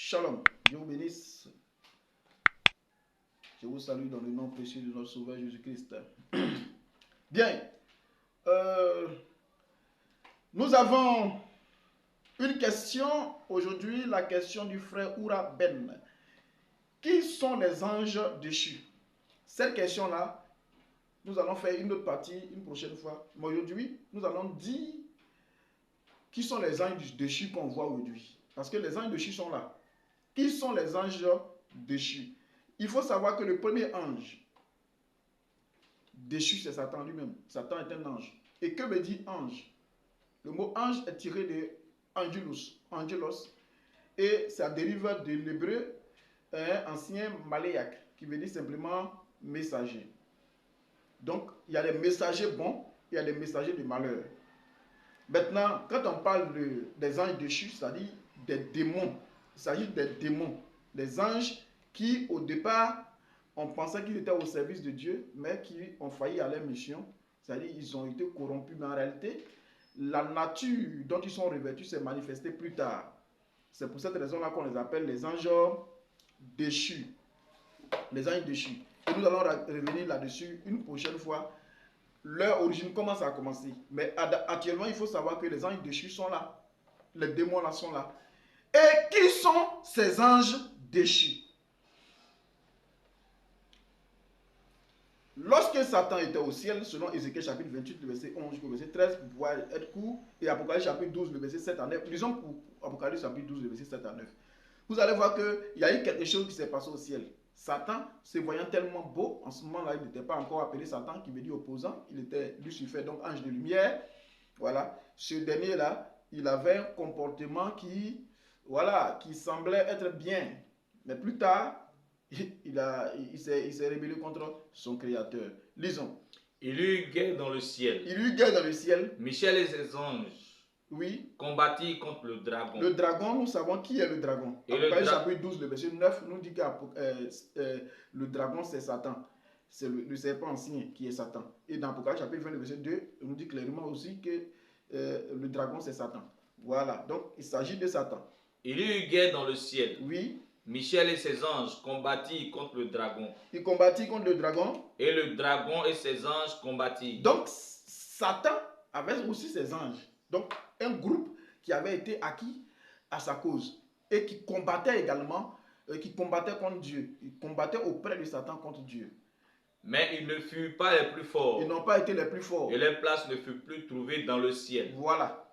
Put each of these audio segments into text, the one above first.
Shalom, Dieu vous bénisse. Je vous salue dans le nom précieux de notre Sauveur Jésus-Christ. Bien, nous avons une question aujourd'hui, la question du frère Oura Ben. Qui sont les anges déchus? Cette question-là, nous allons faire une autre partie une prochaine fois. Mais aujourd'hui, nous allons dire qui sont les anges déchus qu'on voit aujourd'hui. Parce que les anges déchus sont là. Qui sont les anges déchus? Il faut savoir que le premier ange déchu, c'est Satan lui-même. Satan est un ange. Et que veut dire ange? Le mot ange est tiré de angelos, et ça dérive de l'hébreu ancien maléaque, qui veut dire simplement messager. Donc, il y a des messagers bons, il y a des messagers de malheur. Maintenant, quand on parle des anges déchus, c'est-à-dire des démons, il s'agit des démons, des anges qui, au départ, on pensait qu'ils étaient au service de Dieu, mais qui ont failli à leur mission, c'est-à-dire qu'ils ont été corrompus, mais en réalité, la nature dont ils sont revêtus s'est manifestée plus tard. C'est pour cette raison-là qu'on les appelle les anges déchus. Les anges déchus. Et nous allons revenir là-dessus une prochaine fois. Leur origine, comment ça a commencé. Mais actuellement, il faut savoir que les anges déchus sont là. Les démons là sont là. Et qui sont ces anges déchus? Lorsque Satan était au ciel, selon Ézéchiel chapitre 28, le verset 11 jusqu'au verset 13, pour pouvoir être court, et Apocalypse chapitre 12, le verset 7 à 9, disons pour Apocalypse chapitre 12, le verset 7 à 9, vous allez voir qu'il y a eu quelque chose qui s'est passé au ciel. Satan, se voyant tellement beau, en ce moment-là, il n'était pas encore appelé Satan, qui veut dire opposant, il était Lucifer, donc ange de lumière. Voilà, ce dernier-là, il avait un comportement qui semblait être bien. Mais plus tard, il s'est rébellé contre son créateur. Lisons. Il eut guerre dans le ciel. Il eut guerre dans le ciel. Michel et ses anges combattirent contre le dragon. Le dragon, nous savons qui est le dragon. Apocalypse chapitre 12, le verset 9 nous dit que le dragon c'est Satan. C'est le serpent ancien qui est Satan. Et dans Apocalypse chapitre 20, le verset 2, on nous dit clairement aussi que le dragon c'est Satan. Voilà, donc il s'agit de Satan. Il eut guerre dans le ciel. Oui. Michel et ses anges combattirent contre le dragon. Il combattit contre le dragon. Et le dragon et ses anges combattirent. Donc, Satan avait aussi ses anges. Donc, un groupe qui avait été acquis à sa cause. Et qui combattait également, qui combattait contre Dieu. Ils combattaient auprès de Satan contre Dieu. Mais ils ne furent pas les plus forts. Ils n'ont pas été les plus forts. Et leur place ne fut plus trouvée dans le ciel. Voilà.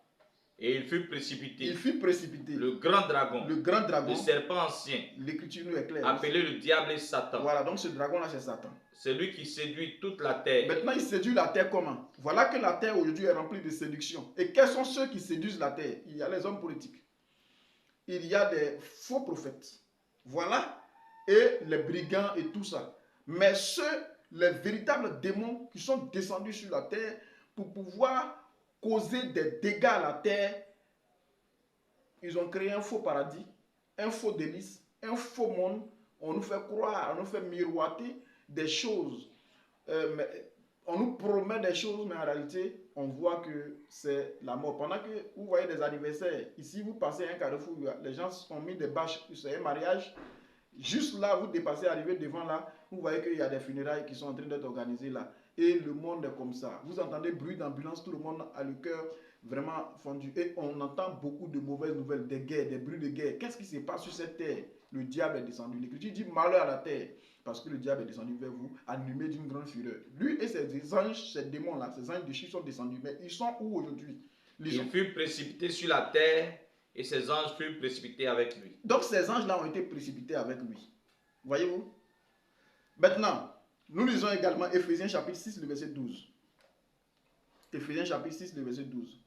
Et il fut précipité. Il fut précipité. Le grand dragon. Le grand dragon. Le serpent ancien. L'écriture nous est claire. Appelé le diable et Satan. Voilà, donc ce dragon-là, c'est Satan. C'est lui qui séduit toute la terre. Maintenant, il séduit la terre comment? Voilà que la terre aujourd'hui est remplie de séduction. Et quels sont ceux qui séduisent la terre? Il y a les hommes politiques. Il y a des faux prophètes. Voilà. Et les brigands et tout ça. Mais les véritables démons qui sont descendus sur la terre pour pouvoir causer des dégâts à la terre, ils ont créé un faux paradis, un faux délice, un faux monde. On nous fait croire, on nous fait miroiter des choses. On nous promet des choses, mais en réalité, on voit que c'est la mort. Pendant que vous voyez des anniversaires, ici vous passez un carrefour, les gens ont mis des bâches, c'est un mariage. Juste là, vous dépassez, arrivez devant là, vous voyez qu'il y a des funérailles qui sont en train d'être organisées là. Et le monde est comme ça. Vous entendez bruit d'ambulance, tout le monde a le cœur vraiment fondu. Et on entend beaucoup de mauvaises nouvelles, des guerres, des bruits de guerre. Qu'est-ce qui se passe sur cette terre? Le diable est descendu. L'Écriture dit malheur à la terre, parce que le diable est descendu vers vous, animé d'une grande fureur. Lui et ses anges, ces démons-là, ces anges déchus sont descendus. Mais ils sont où aujourd'hui? Il fut précipité sur la terre et ses anges furent précipités avec lui. Donc ces anges-là ont été précipités avec lui. Voyez-vous? Maintenant, nous lisons également Éphésiens chapitre 6, le verset 12. Éphésiens chapitre 6, le verset 12.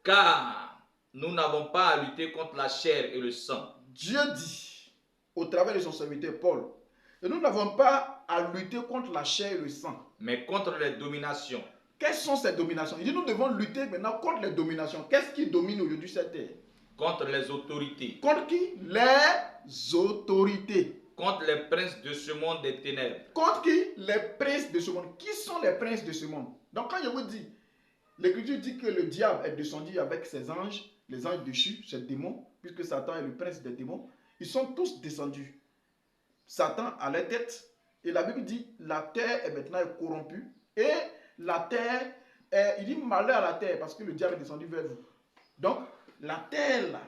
Car nous n'avons pas à lutter contre la chair et le sang. Dieu dit, au travers de son serviteur Paul, que nous n'avons pas à lutter contre la chair et le sang. Mais contre les dominations. Quelles sont ces dominations? Il dit, nous devons lutter maintenant contre les dominations. Qu'est-ce qui domine aujourd'hui cette terre? Contre les autorités. Contre qui? Les autorités. Contre les princes de ce monde des ténèbres. Contre qui? Les princes de ce monde. Qui sont les princes de ce monde? Donc quand je vous dis, L'Écriture dit que le diable est descendu avec ses anges, les anges déchus, ses démons, puisque Satan est le prince des démons. Ils sont tous descendus. Satan a la tête. Et la Bible dit, la terre est maintenant corrompue. Et la terre, il dit malheur à la terre, parce que le diable est descendu vers vous. Donc, la terre là,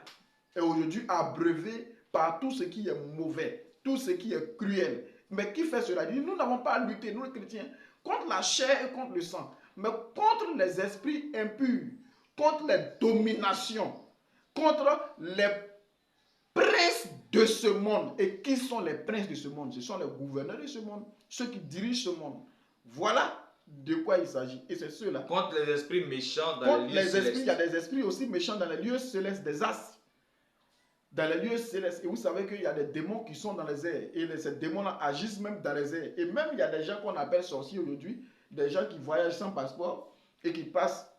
est aujourd'hui abreuvée par tout ce qui est mauvais, tout ce qui est cruel. Mais qui fait cela? Il dit, nous n'avons pas à lutter, nous les chrétiens, contre la chair et contre le sang, mais contre les esprits impurs, contre les dominations, contre les princes de ce monde. Et qui sont les princes de ce monde? Ce sont les gouverneurs de ce monde, ceux qui dirigent ce monde. Voilà de quoi il s'agit. Et c'est ceux-là. Contre les esprits méchants dans Contre les lieux les esprits, célestes. il y a des esprits aussi méchants dans les lieux célestes, des astres. Dans les lieux célestes. Et vous savez qu'il y a des démons qui sont dans les airs. Et ces démons-là agissent même dans les airs. Et même il y a des gens qu'on appelle sorciers aujourd'hui, des gens qui voyagent sans passeport et qui passent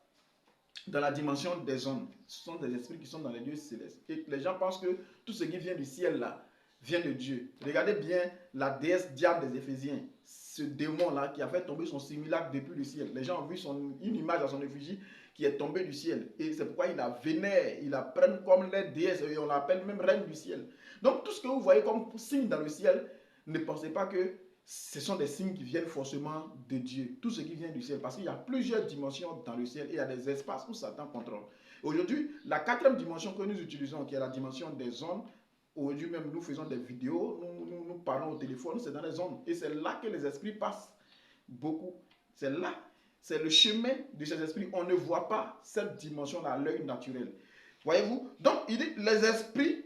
dans la dimension des hommes. Ce sont des esprits qui sont dans les lieux célestes. Et les gens pensent que tout ce qui vient du ciel là vient de Dieu. Regardez bien la déesse diable des Éphésiens. Ce démon-là qui a fait tomber son simulacre depuis le ciel. Les gens ont vu une image à son effigie qui est tombée du ciel. Et c'est pourquoi il la vénère, il la prenne comme la déesse et on l'appelle même reine du ciel. Donc tout ce que vous voyez comme signe dans le ciel, ne pensez pas que ce sont des signes qui viennent forcément de Dieu. Tout ce qui vient du ciel, parce qu'il y a plusieurs dimensions dans le ciel et il y a des espaces où Satan contrôle. Aujourd'hui, la quatrième dimension que nous utilisons, qui est la dimension des ondes, aujourd'hui même nous faisons des vidéos, nous parlons au téléphone, c'est dans les ondes. Et c'est là que les esprits passent beaucoup. C'est là, c'est le chemin de ces esprits. On ne voit pas cette dimension-là à l'œil naturel. Voyez-vous? Donc, il dit, les esprits,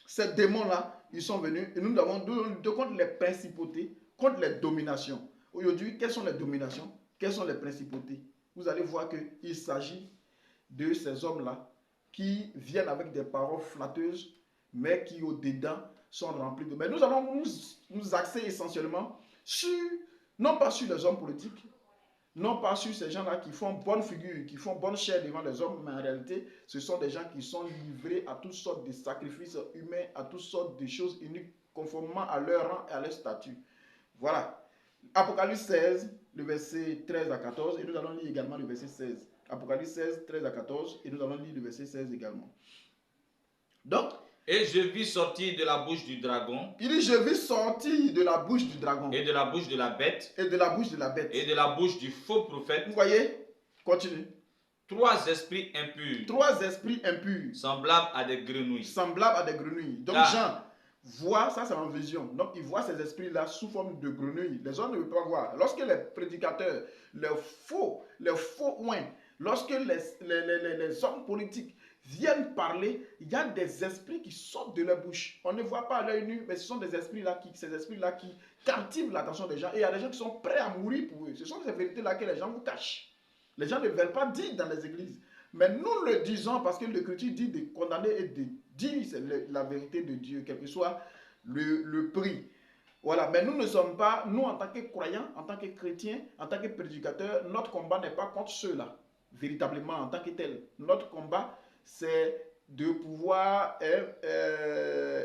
ces démons-là, ils sont venus et nous devons lutter contre les principautés, contre les dominations. Aujourd'hui, quelles sont les dominations? Quelles sont les principautés? Vous allez voir qu'il s'agit de ces hommes-là qui viennent avec des paroles flatteuses, mais qui au-dedans sont remplis de... Mais nous allons nous axer essentiellement sur, non pas sur les hommes politiques, non pas sur ces gens-là qui font bonne figure, qui font bonne chair devant les hommes, mais en réalité, ce sont des gens qui sont livrés à toutes sortes de sacrifices humains, à toutes sortes de choses uniques, conformément à leur rang et à leur statut. Voilà. Apocalypse 16, le verset 13 à 14, et nous allons lire également le verset 16. Apocalypse 16, 13 à 14, et nous allons lire le verset 16 également. Donc, et je vis sortir de la bouche du dragon. Il dit, je vis sortir de la bouche du dragon. Et de la bouche de la bête. Et de la bouche de la bête. Et de la bouche du faux prophète. Vous voyez? Continue. 3 esprits impurs. 3 esprits impurs. Semblables à des grenouilles. Semblables à des grenouilles. Donc Jean voit, ça c'est en vision. Donc il voit ces esprits-là sous forme de grenouilles. Les hommes ne peuvent pas voir. Lorsque les prédicateurs, les faux oins, lorsque les hommes politiques viennent parler, il y a des esprits qui sortent de leur bouche. On ne voit pas à l'œil nu, mais ce sont des esprits-là ces esprits-là qui captivent l'attention des gens. Et il y a des gens qui sont prêts à mourir pour eux. Ce sont ces vérités-là que les gens vous cachent. Les gens ne veulent pas dire dans les églises. Mais nous le disons parce que l'Écriture dit de condamner et de dire la vérité de Dieu, quel que soit le prix. Voilà, mais nous ne sommes pas, nous en tant que croyants, en tant que chrétiens, en tant que prédicateurs, notre combat n'est pas contre ceux-là, véritablement en tant que tel. Notre combat, c'est de pouvoir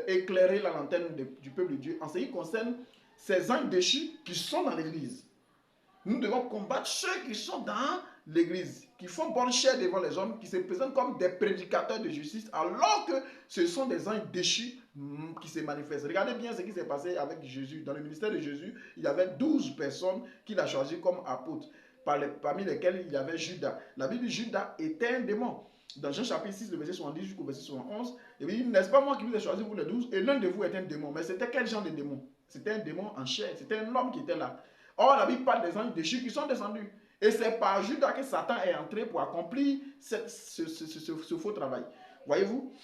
éclairer la lanterne du peuple de Dieu en ce qui concerne ces anges déchus qui sont dans l'église. Nous devons combattre ceux qui sont dans l'église, qui font bonne chair devant les hommes, qui se présentent comme des prédicateurs de justice, alors que ce sont des anges déchus qui se manifestent. Regardez bien ce qui s'est passé avec Jésus. Dans le ministère de Jésus, il y avait 12 personnes qu'il a choisies comme apôtres, parmi lesquelles il y avait Judas. La Bible dit Judas était un démon. Dans Jean chapitre 6, le verset 70 jusqu'au verset 71, il dit, n'est-ce pas moi qui vous ai choisi vous les 12, et l'un de vous est un démon. Mais c'était quel genre de démon? C'était un démon en chair, c'était un homme qui était là. Or, la Bible parle des anges déchus qui sont descendus. Et c'est par Judas que Satan est entré pour accomplir ce faux travail. Voyez-vous?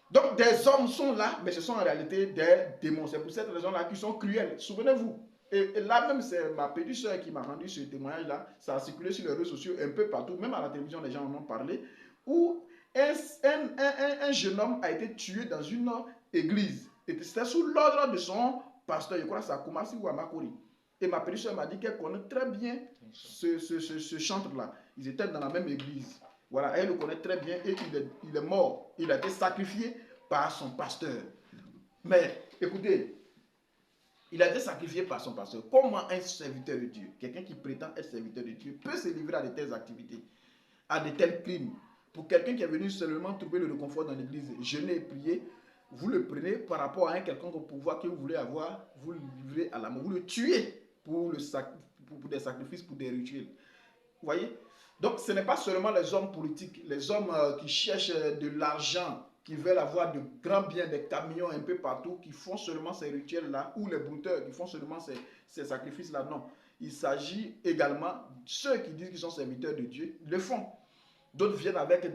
Donc, des hommes sont là, mais ce sont en réalité des démons. C'est pour cette raison-là qu'ils sont cruels. Souvenez-vous. Et là même, c'est ma petite soeur qui m'a rendu ce témoignage-là. Ça a circulé sur les réseaux sociaux un peu partout. Même à la télévision, les gens en ont parlé. Où un jeune homme a été tué dans une église. Et c'était sous l'ordre de son pasteur. Je crois que c'est à Kumasi ou à Makori. Et ma petite soeur m'a dit qu'elle connaît très bien ce chantre-là. Ils étaient dans la même église. Voilà, elle le connaît très bien et il est mort. Il a été sacrifié par son pasteur. Mais écoutez, il a été sacrifié par son pasteur. Comment un serviteur de Dieu, quelqu'un qui prétend être serviteur de Dieu, peut se livrer à de telles activités? à de tels crimes. Pour quelqu'un qui est venu seulement trouver le réconfort dans l'église, jeûner et prier, vous le prenez par rapport à un quelconque pouvoir que vous voulez avoir, vous le livrez à la mort, vous le tuez pour des sacrifices, pour des rituels. Vous voyez? Donc ce n'est pas seulement les hommes politiques, les hommes qui cherchent de l'argent, qui veulent avoir de grands biens, des camions un peu partout, qui font seulement ces rituels-là, ou les brouteurs qui font seulement ces sacrifices-là. Non, il s'agit également de ceux qui disent qu'ils sont serviteurs de Dieu, ils le font. D'autres viennent avec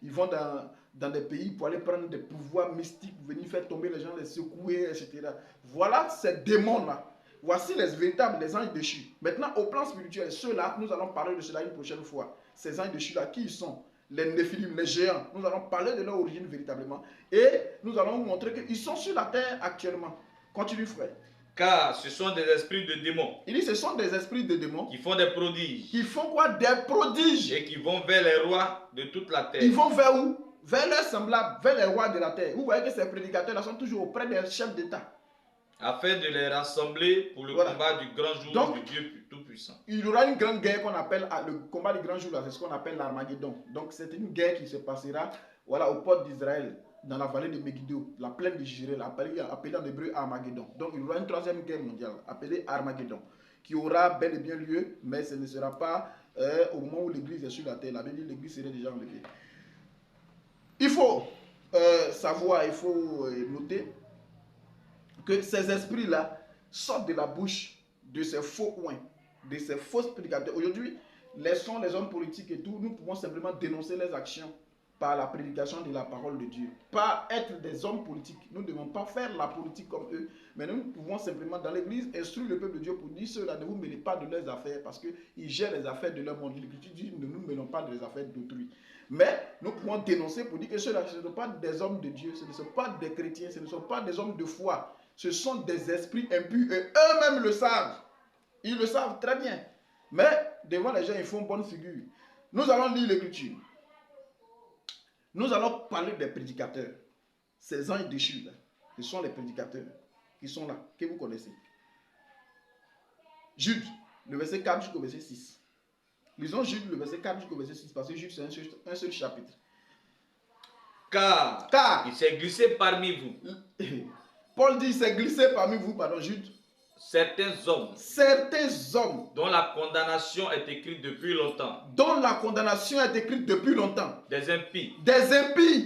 ils vont dans des pays pour aller prendre des pouvoirs mystiques, venir faire tomber les gens, les secouer, etc. Voilà ces démons-là. Voici les véritables, les anges déchus. Maintenant, au plan spirituel, ceux-là, nous allons parler de cela une prochaine fois. Ces anges déchus-là, qui ils sont? Les néphilim, les géants. Nous allons parler de leur origine véritablement. Et nous allons vous montrer qu'ils sont sur la terre actuellement. Continue, frère. Car ce sont des esprits de démons. Il dit ce sont des esprits de démons. Qui font des prodiges. Qui font quoi? Des prodiges. Et qui vont vers les rois de toute la terre. Ils vont vers où? Vers leurs semblables, vers les rois de la terre. Vous voyez que ces prédicateurs-là sont toujours auprès des chefs d'État. Afin de les rassembler pour le combat du grand jour de Dieu Tout-Puissant. Il y aura une grande guerre qu'on appelle, le combat du grand jour, c'est ce qu'on appelle l'Armageddon. Donc c'est une guerre qui se passera aux portes d'Israël, dans la vallée de Megiddo, la plaine de Jireh, appelée en hébreu Armageddon. Donc il y aura une troisième guerre mondiale, appelée Armageddon, qui aura bel et bien lieu, mais ce ne sera pas au moment où l'église est sur la terre. La Bible dit que l'église serait déjà enlevée. Il faut savoir, il faut noter que ces esprits-là sortent de la bouche de ces faux oins, de ces fausses prédicateurs. Aujourd'hui, laissons les hommes politiques et tout, nous pouvons simplement dénoncer les actions par la prédication de la parole de Dieu. Pas être des hommes politiques. Nous ne devons pas faire la politique comme eux, mais nous pouvons simplement dans l'église instruire le peuple de Dieu pour dire ceux-là ne vous mêlez pas de leurs affaires parce qu'ils gèrent les affaires de leur monde. L'Écriture dit ne nous mêlons pas des affaires d'autrui. Mais nous pouvons dénoncer pour dire que ceux-là, ce ne sont pas des hommes de Dieu, ce ne sont pas des chrétiens, ce ne sont pas des hommes de foi. Ce sont des esprits impurs et eux-mêmes le savent. Ils le savent très bien. Mais devant les gens, ils font bonne figure. Nous allons lire l'Écriture. Nous allons parler des prédicateurs. Ces anges déchus là, ce sont les prédicateurs qui sont là, que vous connaissez. Jude, le verset 4 jusqu'au verset 6. Lisons Jude, le verset 4 jusqu'au verset 6, parce que Jude, c'est un seul chapitre. Car il s'est glissé parmi vous. Paul dit, il s'est glissé parmi vous, pardon, Jude. Certains hommes dont la condamnation est écrite depuis longtemps. Des impies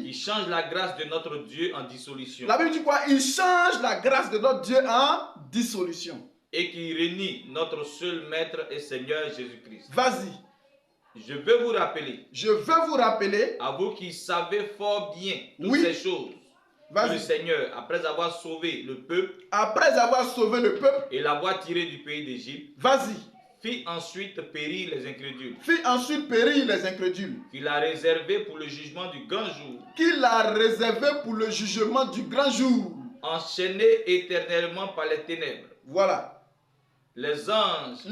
qui changent la grâce de notre Dieu en dissolution. La Bible dit quoi? Ils changent la grâce de notre Dieu en dissolution. Et qui renie notre seul Maître et Seigneur Jésus-Christ. Vas-y. Je veux vous rappeler. À vous qui savez fort bien toutes ces choses. Le Seigneur, après avoir sauvé le peuple, et l'avoir tiré du pays d'Égypte, fit ensuite périr les incrédules. Qu'il a réservé pour le jugement du grand jour. Enchaînés éternellement par les ténèbres. Voilà. Les anges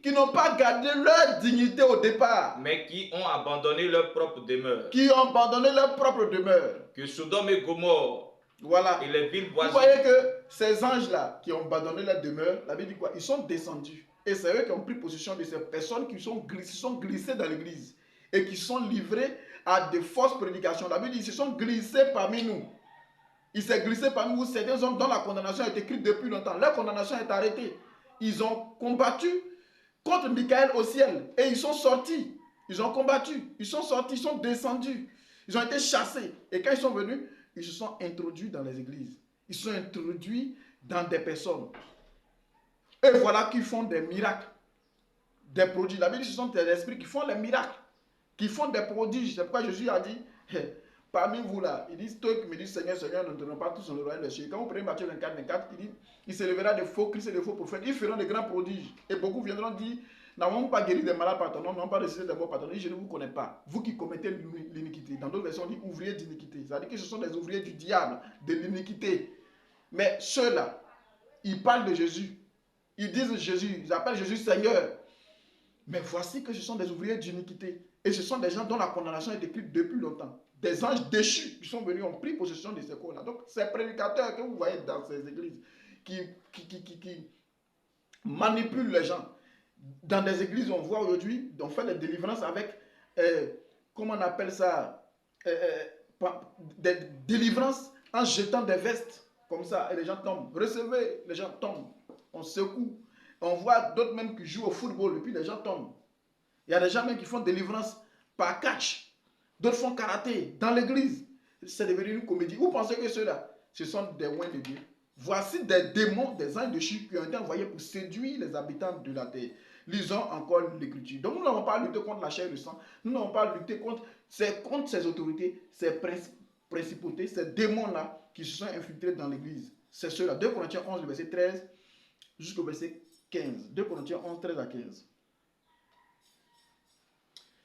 qui n'ont pas gardé leur dignité au départ, mais qui ont abandonné leur propre demeure. Que Sodome et Gomorrhe, et les villes voisines. Vous voyez que ces anges-là qui ont abandonné leur demeure, la Bible dit quoi? Ils sont descendus. Et c'est eux qui ont pris possession de ces personnes qui sont glissées dans l'église et qui sont livrés à de fausses prédications. La Bible dit qu'ils se sont glissés parmi nous. Il s'est glissé parmi vous certains hommes dont la condamnation est écrite depuis longtemps. Leur condamnation est arrêtée. Ils ont combattu contre Michael au ciel et ils sont sortis. Ils ont combattu, ils sont sortis, ils sont descendus. Ils ont été chassés. Et quand ils sont venus, ils se sont introduits dans les églises. Ils se sont introduits dans des personnes. Et voilà qu'ils font des miracles, des prodiges. La Bible dit que ce sont des esprits qui font les miracles, qui font des prodiges. C'est pourquoi Jésus a dit... Parmi vous là, ils disent, toi qui me dis Seigneur, Seigneur, nous n'entrerons pas tous dans le royaume des cieux. Quand vous prenez Matthieu 24, 24, il dit, il s'élèvera de faux Christ et de faux prophètes. Ils feront de grands prodiges. Et beaucoup viendront dire, n'avons pas guéri des malades par ton nom, n'avons pas ressuscité des morts par ton nom. Je ne vous connais pas. Vous qui commettez l'iniquité. Dans d'autres versions, on dit ouvriers d'iniquité. C'est-à-dire que ce sont des ouvriers du diable, de l'iniquité. Mais ceux-là, ils parlent de Jésus. Ils disent Jésus, ils appellent Jésus Seigneur. Mais voici que ce sont des ouvriers d'iniquité. Et ce sont des gens dont la condamnation est écrite depuis longtemps. Des anges déchus qui sont venus, ont pris possession de ces corps-là. Donc, ces prédicateurs que vous voyez dans ces églises qui manipulent les gens, Dans des églises, on voit aujourd'hui, on fait des délivrances avec, comment on appelle ça, des délivrances en jetant des vestes, comme ça, et les gens tombent. Recevez, les gens tombent. On secoue. On voit d'autres même qui jouent au football, et puis les gens tombent. Il y a des gens même qui font délivrance par catch. D'autres font karaté dans l'église. C'est devenu une comédie. Vous pensez que ceux-là, ce sont des oins de Dieu? Voici des démons, des anges de chute qui ont été envoyés pour séduire les habitants de la terre. Lisons encore l'écriture. Donc nous n'avons pas lutté contre la chair et le sang. Nous n'avons pas lutté contre ces autorités, ces principautés, ces démons-là qui se sont infiltrés dans l'église. C'est ceux-là. 2 Corinthiens 11, le verset 13 jusqu'au verset 15. 2 Corinthiens 11, 13 à 15.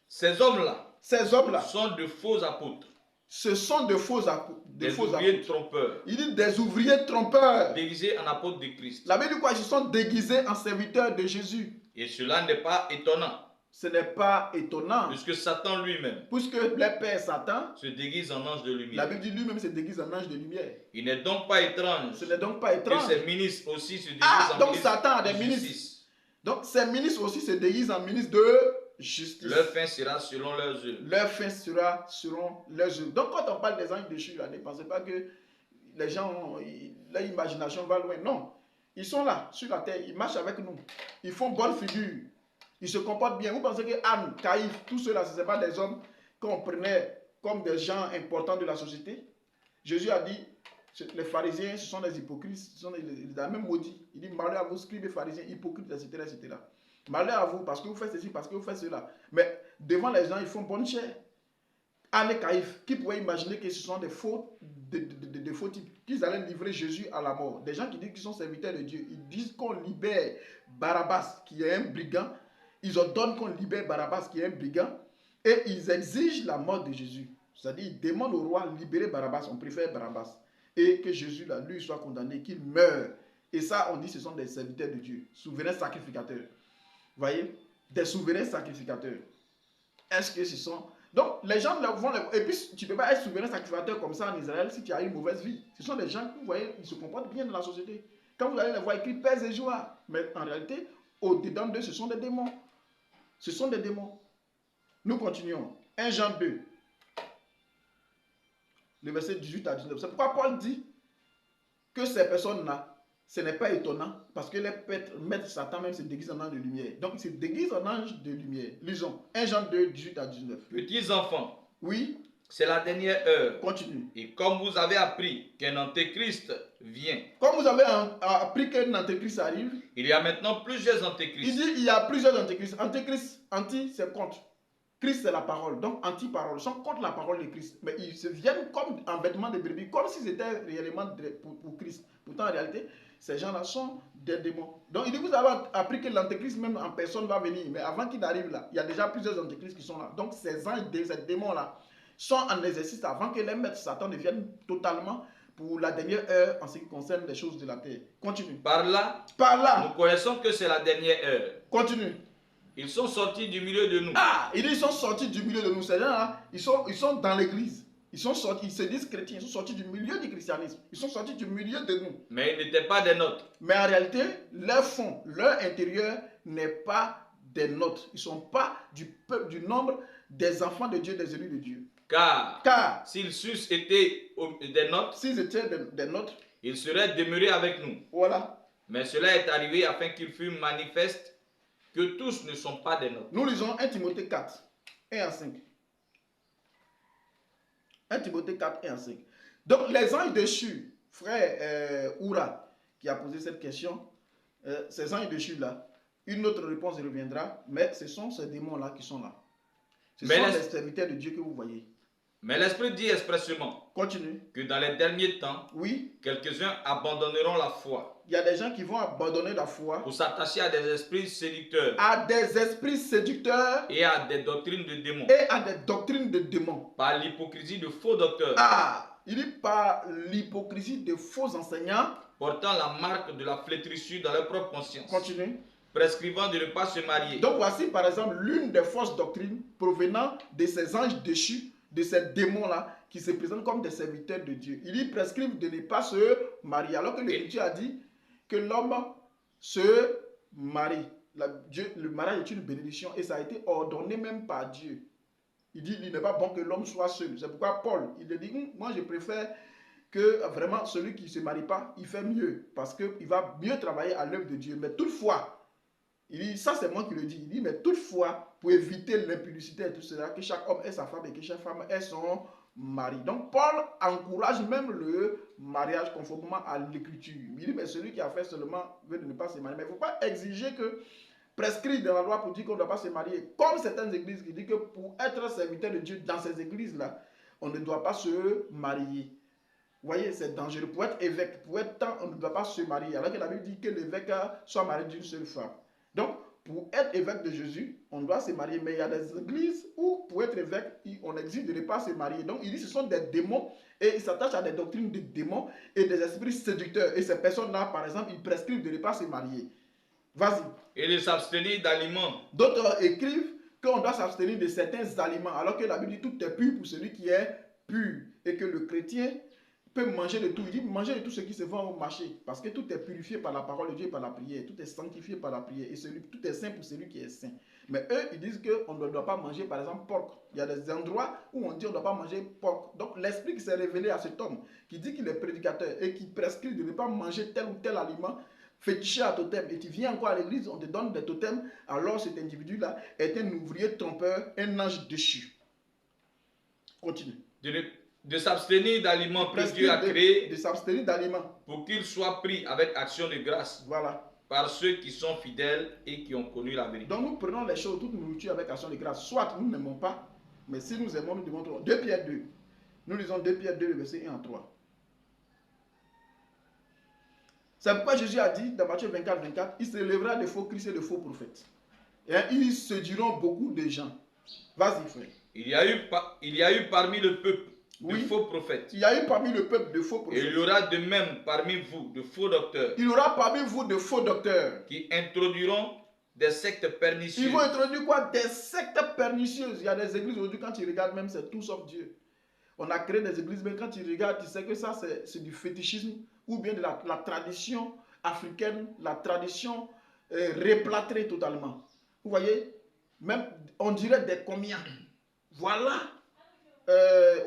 Ces hommes-là sont de faux apôtres. Ce sont de faux apôtres. Des ouvriers trompeurs. Il dit des ouvriers trompeurs. Déguisés en apôtres de Christ. La Bible dit quoi? Ils se sont déguisés en serviteurs de Jésus. Et cela n'est pas étonnant. Ce n'est pas étonnant. Puisque Satan lui-même. Puisque le père Satan se déguise en ange de lumière. La Bible dit lui-même se déguise en ange de lumière. Il n'est donc pas étrange. Ce n'est donc pas étrange. Que ses ministres aussi se déguisent en donc ministres Satan a des ministres. Donc ses ministres aussi se déguisent en ministres de justice. Leur fin sera selon leurs œuvres. Leur fin sera selon leurs œuvres. Donc quand on parle des anges déchus, ne pensez pas que les gens, leur imagination va loin. Non. Ils sont là, sur la terre, ils marchent avec nous. Ils font bonne figure. Ils se comportent bien. Vous pensez que Anne, Caïphe, tout cela, ce ne sont pas des hommes qu'on prenait comme des gens importants de la société? Jésus a dit, les pharisiens, ce sont des hypocrites, il a même maudit. Il dit, malheur à vous, scribes et pharisiens, hypocrites, etc., etc. Malheur à vous, parce que vous faites ceci, parce que vous faites cela. Mais devant les gens, ils font bonne chair. Anne et Caïphe, qui pourraient imaginer que ce sont des faux types, qu'ils allaient livrer Jésus à la mort. Des gens qui disent qu'ils sont serviteurs de Dieu. Ils disent qu'on libère Barabbas, qui est un brigand. Ils ordonnent qu'on libère Barabbas, qui est un brigand. Et ils exigent la mort de Jésus. C'est-à-dire, ils demandent au roi de libérer Barabbas. On préfère Barabbas. Et que Jésus, là, lui, soit condamné, qu'il meure. Et ça, on dit, ce sont des serviteurs de Dieu. Souverains sacrificateurs. Vous voyez? Des souverains sacrificateurs. Est-ce que ce sont... Donc, les gens vont... Et puis, tu ne peux pas être souverain sacrificateur comme ça en Israël si tu as une mauvaise vie. Ce sont des gens que vous voyez, ils se comportent bien dans la société. Quand vous allez les voir écrire paix et joie. Mais en réalité, au-dedans d'eux, ce sont des démons. Ce sont des démons. Nous continuons. 1 Jean 2. Le verset 18 à 19. C'est pourquoi Paul dit que ces personnes-là, ce n'est pas étonnant parce que les maîtres Satan même se déguisent en ange de lumière. Donc, ils se déguisent en ange de lumière. Lisons. 1 Jean 2, 18 à 19. Petits enfants. Oui. C'est la dernière heure. Continue. Et comme vous avez appris qu'un antéchrist vient. Comme vous avez appris qu'un antéchrist arrive. Il y a maintenant plusieurs antéchrists. Il dit il y a plusieurs antéchrists. Antéchrist, anti, c'est contre. Christ, c'est la parole. Donc, anti-parole. Ils sont contre la parole de Christ. Mais ils se viennent comme en vêtements de brebis, comme s'ils étaient réellement pour Christ. Pourtant, en réalité, ces gens-là sont des démons. Donc, il dit, vous avez appris que l'antéchrist même en personne va venir. Mais avant qu'il arrive là, il y a déjà plusieurs antéchrists qui sont là. Donc, ces anges, ces démons-là, sont en exercice avant que les maîtres Satan ne viennent totalement pour la dernière heure en ce qui concerne les choses de la terre. Continue. Par là, nous connaissons que c'est la dernière heure. Continue. Ils sont sortis du milieu de nous. Il dit ils sont sortis du milieu de nous. Ces gens-là, ils sont dans l'église. Ils sont sortis, ils se disent chrétiens, ils sont sortis du milieu du christianisme. Ils sont sortis du milieu de nous. Mais ils n'étaient pas des nôtres. Mais en réalité, leur fond, leur intérieur n'est pas des nôtres. Ils ne sont pas du peuple, du nombre des enfants de Dieu, des élus de Dieu. Car s'ils eussent été des nôtres, s'ils étaient des nôtres, ils seraient demeurés avec nous. Voilà. Mais cela est arrivé afin qu'il fût manifeste que tous ne sont pas des nôtres. Nous lisons 1 Timothée 4, 1 à 5. 1 Timothée 4, 1 à 5. Donc les anges déchus, frère Oura, qui a posé cette question, ces anges déchus là, une autre réponse reviendra, mais ce sont ces démons là qui sont là. Ce sont les serviteurs de Dieu que vous voyez. Mais l'Esprit dit expressément. Continue. Que dans les derniers temps, oui, quelques-uns abandonneront la foi. Il y a des gens qui vont abandonner la foi pour s'attacher à des esprits séducteurs. À des esprits séducteurs. Et à des doctrines de démons. Et à des doctrines de démons. Par l'hypocrisie de faux docteurs. Il dit par l'hypocrisie de faux enseignants. Portant la marque de la flétrissure dans leur propre conscience. Continue. Prescrivant de ne pas se marier. Donc voici par exemple l'une des fausses doctrines provenant de ces anges déchus, de ces démons-là, qui se présentent comme des serviteurs de Dieu. Ils prescrivent de ne pas se marier, alors que l'Écriture a dit que l'homme se marie. le mariage est une bénédiction et ça a été ordonné même par Dieu. Il dit, il n'est pas bon que l'homme soit seul. C'est pourquoi Paul, il dit, moi je préfère que vraiment celui qui ne se marie pas, il fait mieux. Parce qu'il va mieux travailler à l'œuvre de Dieu. Mais toutefois, il dit, ça c'est moi qui le dis, il dit, mais toutefois, pour éviter l'impudicité et tout cela, que chaque homme ait sa femme et que chaque femme ait son mari. Donc Paul encourage même le mariage conformément à l'écriture. Il dit, mais celui qui a fait seulement veut ne pas se marier. Mais il ne faut pas exiger que prescrit dans la loi pour dire qu'on ne doit pas se marier. Comme certaines églises qui disent que pour être serviteur de Dieu dans ces églises-là, on ne doit pas se marier. Vous voyez, c'est dangereux. Pour être évêque, pour être temps, on ne doit pas se marier. Alors que la Bible dit que l'évêque soit marié d'une seule femme. Donc, pour être évêque de Jésus, on doit se marier. Mais il y a des églises où, pour être évêque, on exige de ne pas se marier. Donc, il dit que ce sont des démons et ils s'attachent à des doctrines de démons et des esprits séducteurs. Et ces personnes-là, par exemple, ils prescrivent de ne pas se marier. Vas-y. Et de s'abstenir d'aliments. D'autres écrivent qu'on doit s'abstenir de certains aliments, alors que la Bible dit tout est pur pour celui qui est pur. Et que le chrétien peut manger de tout. Il dit manger de tout ce qui se vend au marché. Parce que tout est purifié par la parole de Dieu et par la prière. Tout est sanctifié par la prière. Et tout est saint pour celui qui est saint. Mais eux, ils disent qu'on ne doit pas manger, par exemple, porc. Il y a des endroits où on dit qu'on ne doit pas manger porc. Donc l'esprit qui s'est révélé à cet homme, qui dit qu'il est prédicateur et qui prescrit de ne pas manger tel ou tel aliment, fétiché à totem, et tu viens encore à l'église, on te donne des totems, alors cet individu-là est un ouvrier trompeur, un ange déchu. Continue. De s'abstenir d'aliments que Dieu a créés, de s'abstenir d'aliments pour qu'ils soient pris avec action de grâce. Voilà. Par ceux qui sont fidèles et qui ont connu la vérité. Donc nous prenons les choses, toute nourriture avec action de grâce. Soit nous n'aimons pas, mais si nous aimons, nous démontrons. 2 Pierre 2. Nous lisons 2 Pierre 2, verset 1 à 3. C'est pourquoi Jésus a dit dans Matthieu 24, 24, il se lèvera de faux Christ et de faux prophètes. Et ils se diront beaucoup de gens. Vas-y, frère. Il y a eu parmi le peuple de faux prophètes. Il y a eu parmi le peuple de faux prophètes. Et il y aura de même parmi vous de faux docteurs. Il y aura parmi vous de faux docteurs. Qui introduiront des sectes pernicieuses. Ils vont introduire quoi? Des sectes pernicieuses. Il y a des églises aujourd'hui, quand tu regardes même, c'est tout sauf Dieu. On a créé des églises, mais quand tu regardes, tu sais que ça, c'est du fétichisme ou bien de la tradition africaine, la tradition replâtrée totalement. Vous voyez, même, on dirait des comiens. Voilà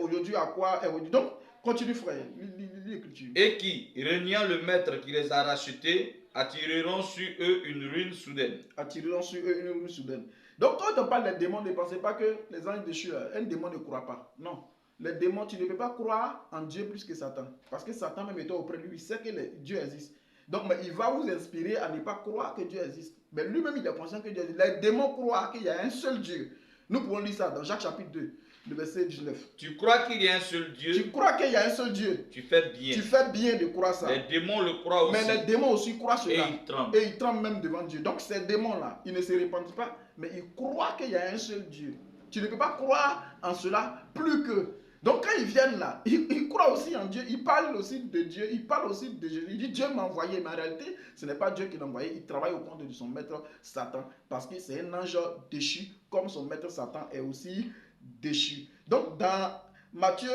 aujourd'hui à quoi. Donc, continue, frère, lis l'écriture. Et qui, reniant le maître qui les a rachetés, attireront sur eux une ruine soudaine. Attireront sur eux une ruine soudaine. Donc, quand on parle des démons, ne pensez pas que les anges déchus, un démon ne croit pas. Non. Les démons, tu ne peux pas croire en Dieu plus que Satan. Parce que Satan, même étant auprès de lui, sait que Dieu existe. Donc, mais il va vous inspirer à ne pas croire que Dieu existe. Mais lui-même, il est conscient que Dieu existe. Les démons croient qu'il y a un seul Dieu. Nous pouvons lire ça dans Jacques chapitre 2, le verset 19. Tu crois qu'il y a un seul Dieu? Tu crois qu'il y a un seul Dieu? Tu fais bien. Tu fais bien de croire ça. Les démons le croient aussi. Mais les démons aussi croient cela. Et ils tremblent. Et ils tremblent même devant Dieu. Donc ces démons-là, ils ne se répandent pas, mais ils croient qu'il y a un seul Dieu. Tu ne peux pas croire en cela plus que. Donc quand ils viennent là, ils croient aussi en Dieu, ils parlent aussi de Dieu, ils parlent aussi de Jésus. Ils disent Dieu m'a envoyé, mais en réalité, ce n'est pas Dieu qui l'a envoyé, il travaille au compte de son maître Satan, parce que c'est un ange déchu, comme son maître Satan est aussi déchu. Donc dans Matthieu,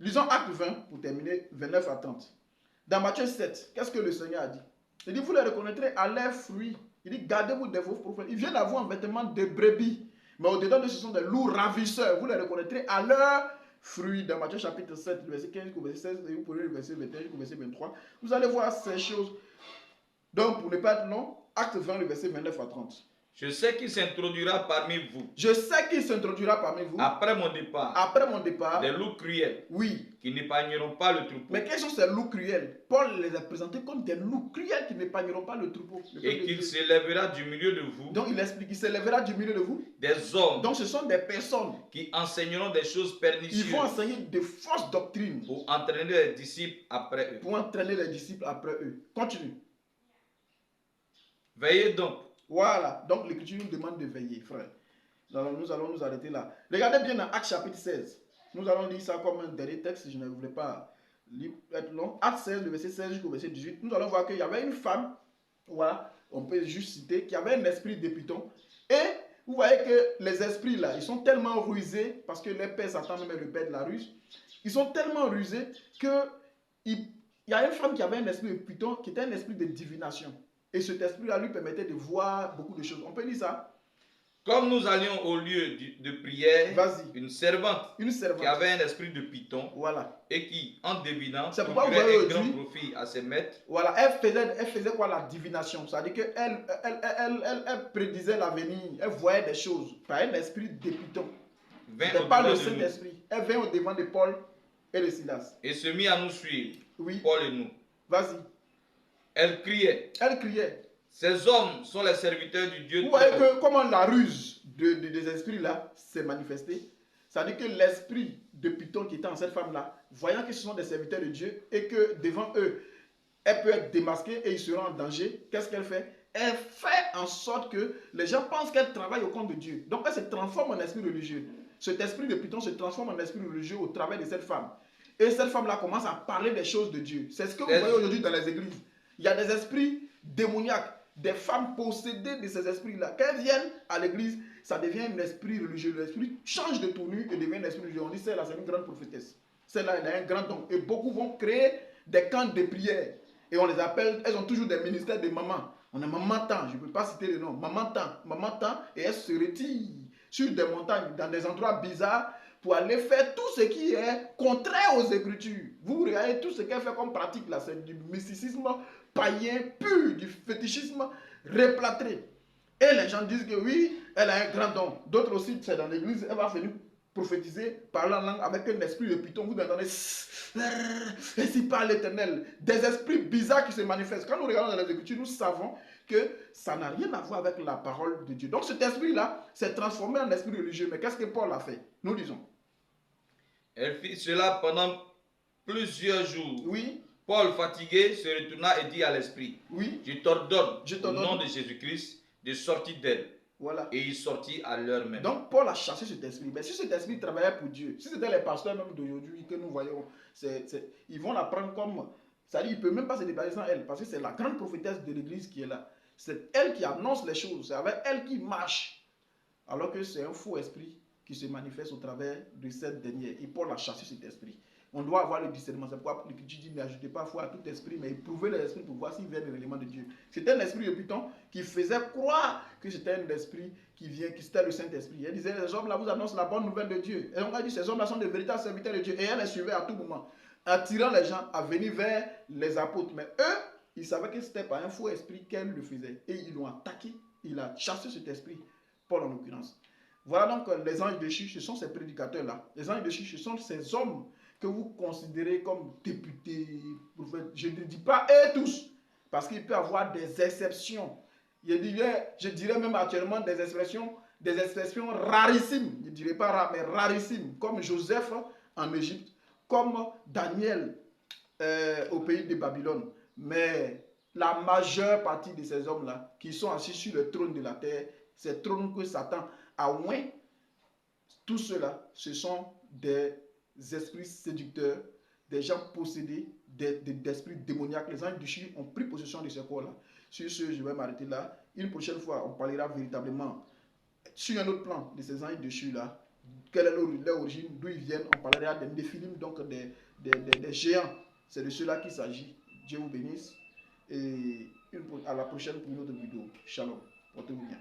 lisons Acte 20 pour terminer, 29 à 30. Dans Matthieu 7, qu'est-ce que le Seigneur a dit? Il dit, vous les reconnaîtrez à leurs fruits. Il dit, gardez-vous de vos prophètes. Ils viennent à vous en vêtements de brebis, mais au-dedans de ce sont des loups ravisseurs. Vous les reconnaîtrez à leurs fruits. Dans Matthieu chapitre 7, le verset 15 au verset 16, et vous prenez le verset 21 jusqu'au verset 23. Vous allez voir ces choses. Donc, pour ne pas être long, Acte 20, le verset 29 à 30. Je sais qu'il s'introduira parmi vous. Je sais qu'il s'introduira parmi vous. Après mon départ. Après mon départ. Des loups cruels. Oui. Qui n'épargneront pas le troupeau. Mais quels sont ces loups cruels? Paul les a présentés comme des loups cruels qui n'épargneront pas le troupeau. Et qu'il s'élèvera du milieu de vous. Donc il explique qu'il s'élèvera du milieu de vous. Des hommes. Donc ce sont des personnes. Qui enseigneront des choses pernicieuses. Ils vont enseigner de fausses doctrines. Pour entraîner les disciples après eux. Pour entraîner les disciples après eux. Continue. Veillez donc. Voilà, donc l'écriture nous demande de veiller, frère. Alors, nous allons nous arrêter là. Regardez bien dans Acte chapitre 16. Nous allons lire ça comme un dernier texte, je ne voulais pas être long. Acte 16, le verset 16 jusqu'au verset 18. Nous allons voir qu'il y avait une femme, voilà, on peut juste citer, qui avait un esprit de python. Et vous voyez que les esprits là, ils sont tellement rusés, parce que les pères Satan, même le père de la ruse, ils sont tellement rusés que il y a une femme qui avait un esprit de python, qui était un esprit de divination. Et cet esprit-là lui permettait de voir beaucoup de choses. On peut dire ça? Comme nous allions au lieu de prière, une servante qui avait un esprit de python, voilà, et qui, en devinant, procurait un grand profit à ses maîtres. Voilà, elle faisait quoi? La divination. C'est-à-dire qu'elle elle prédisait l'avenir, elle voyait des choses par un esprit de python. C'était pas le Saint-Esprit. Elle vint au devant de Paul et de Silas. Et se mit à nous suivre, oui, Paul et nous. Vas-y. Elle criait. Elle criait. Ces hommes sont les serviteurs du Dieu. Vous voyez que comment la ruse des esprits là s'est manifestée. C'est-à-dire que l'esprit de Python qui était en cette femme-là, voyant que ce sont des serviteurs de Dieu et que devant eux, elle peut être démasquée et ils seront en danger, qu'est-ce qu'elle fait? Elle fait en sorte que les gens pensent qu'elle travaille au compte de Dieu. Donc elle se transforme en esprit religieux. Cet esprit de Python se transforme en esprit religieux au travers de cette femme. Et cette femme-là commence à parler des choses de Dieu. C'est ce que vous voyez aujourd'hui dans les églises. Il y a des esprits démoniaques, des femmes possédées de ces esprits-là. Quand elles viennent à l'église, ça devient un esprit religieux. L'esprit change de tournure et devient un esprit religieux. On dit celle-là, c'est une grande prophétesse. Celle-là, elle a un grand don. Et beaucoup vont créer des camps de prière. Et on les appelle, elles ont toujours des ministères de maman. On a maman tant, je ne peux pas citer le nom. Maman tant, et elles se retirent sur des montagnes, dans des endroits bizarres, pour aller faire tout ce qui est contraire aux Écritures. Vous regardez tout ce qu'elle fait comme pratique là, c'est du mysticisme païen pur, du fétichisme replâtré. Et les gens disent que oui, elle a un grand don. D'autres aussi, c'est dans l'église, elle va venir prophétiser, parler en langue avec un esprit de python. Vous entendez, ainsi parle l'Éternel. Des esprits bizarres qui se manifestent. Quand nous regardons dans les Écritures, nous savons que ça n'a rien à voir avec la parole de Dieu. Donc cet esprit-là s'est transformé en esprit religieux. Mais qu'est-ce que Paul a fait? Nous disons. Elle fit cela pendant plusieurs jours. Oui. Paul, fatigué, se retourna et dit à l'esprit, oui, je t'ordonne, au nom de Jésus-Christ, de sortir d'elle. Voilà. Et il sortit à l'heure même. Donc Paul a chassé cet esprit. Mais si cet esprit travaillait pour Dieu, si c'était les pasteurs même d'aujourd'hui que nous voyons, ils vont la prendre comme... C'est-à-dire il ne peut même pas se débarrasser sans elle, parce que c'est la grande prophétesse de l'église qui est là. C'est elle qui annonce les choses, c'est avec elle qui marche. Alors que c'est un faux esprit qui se manifeste au travers de cette dernière. Et Paul a chassé cet esprit. On doit avoir le discernement. C'est pourquoi l'Écriture dit, n'ajoutez pas foi à tout esprit, mais éprouvez l'esprit pour voir s'il vient de l'élément de Dieu. C'était un esprit de Python qui faisait croire que c'était un esprit qui vient, que c'était le Saint-Esprit. Elle disait, les hommes là vous annoncent la bonne nouvelle de Dieu. Et on a dit, ces hommes là sont de véritables serviteurs de Dieu. Et elle les suivait à tout moment, attirant les gens à venir vers les apôtres. Mais eux, ils savaient que c'était par un faux esprit qu'elle le faisait. Et ils l'ont attaqué. Il a chassé cet esprit, Paul en l'occurrence. Voilà donc les anges déchus, ce sont ces prédicateurs-là. Les anges déchus, ce sont ces hommes que vous considérez comme députés, prophètes. Je ne dis pas eux tous, parce qu'il peut y avoir des exceptions. Je dirais même actuellement des expressions rarissimes. Je ne dirais pas rares, mais rarissimes, comme Joseph en Égypte, comme Daniel au pays de Babylone. Mais la majeure partie de ces hommes-là, qui sont assis sur le trône de la terre, ces trônes que Satan a oint, tout cela, ce sont des esprits séducteurs, des gens possédés d'esprits démoniaques. Les anges déchus ont pris possession de ce corps-là. Sur ce, je vais m'arrêter là. Une prochaine fois, on parlera véritablement sur un autre plan de ces anges déchus-là. Quelle est leur origine, d'où ils viennent. On parlera des néphilim, donc des géants. C'est de cela qu'il s'agit. Dieu vous bénisse. Et à la prochaine pour une autre vidéo. Shalom. Portez-vous bien.